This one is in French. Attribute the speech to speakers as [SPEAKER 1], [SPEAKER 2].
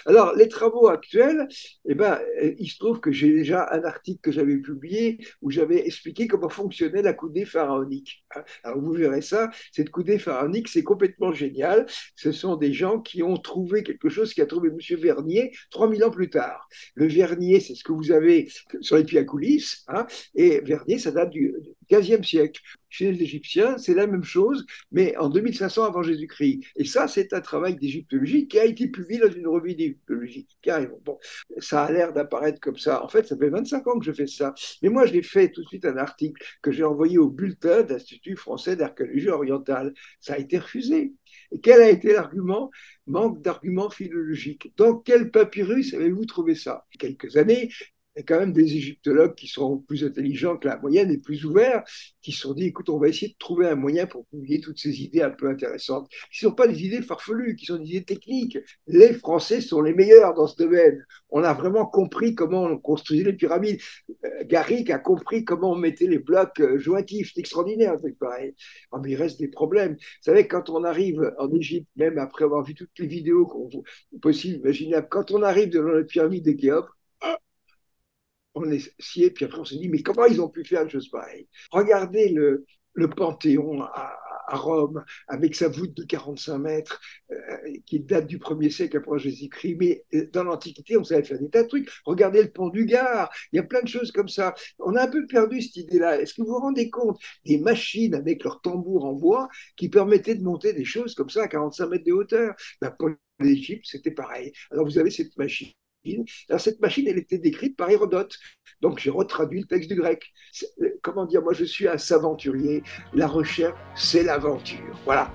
[SPEAKER 1] Alors, les travaux actuels, eh ben, il se trouve que j'ai déjà un article que j'avais publié où j'avais expliqué comment fonctionnait la coudée pharaonique. Alors, vous verrez ça, cette coudée pharaonique, c'est complètement génial. Ce sont des gens qui ont trouvé quelque chose qu'a trouvé M. Vernier 3000 ans plus tard. Le Vernier, c'est ce que vous avez sur les pieds à coulisses, hein, et Vernier, ça date du 15e siècle. Chez les Égyptiens, c'est la même chose, mais en 2500 avant Jésus-Christ. Et ça, c'est un travail d'égyptologie qui a été publié dans une revue d'égyptologie, carrément. Bon, ça a l'air d'apparaître comme ça. En fait, ça fait 25 ans que je fais ça. Mais moi, j'ai fait tout de suite un article que j'ai envoyé au bulletin d'Institut français d'archéologie orientale. Ça a été refusé. Et quel a été l'argument? Manque d'arguments philologiques. Dans quel papyrus avez-vous trouvé ça? Quelques années, il y a quand même des égyptologues qui sont plus intelligents que la moyenne et plus ouverts, qui se sont dit, écoute, on va essayer de trouver un moyen pour publier toutes ces idées un peu intéressantes, qui ne sont pas des idées farfelues, qui sont des idées techniques. Les Français sont les meilleurs dans ce domaine. On a vraiment compris comment on construisait les pyramides. Garrick a compris comment on mettait les blocs jointifs. C'est extraordinaire, c'est pareil. Oh, mais il reste des problèmes. Vous savez, quand on arrive en Égypte, même après avoir vu toutes les vidéos possibles, imaginables, quand on arrive devant la pyramide de Khéops, on est scié, puis après on se dit, mais comment ils ont pu faire une chose pareille? Regardez le Panthéon à Rome, avec sa voûte de 45 mètres, qui date du 1er siècle après Jésus-Christ, mais dans l'Antiquité, on savait faire des tas de trucs. Regardez le pont du Gard, il y a plein de choses comme ça. On a un peu perdu cette idée-là. Est-ce que vous vous rendez compte des machines avec leurs tambours en bois qui permettaient de monter des choses comme ça à 45 mètres de hauteur? Ben, pour l'Égypte, c'était pareil. Alors vous avez cette machine. Alors, cette machine, elle était décrite par Hérodote. Donc, j'ai retraduit le texte du grec. Comment dire, moi, je suis un saventurier. La recherche, c'est l'aventure. Voilà.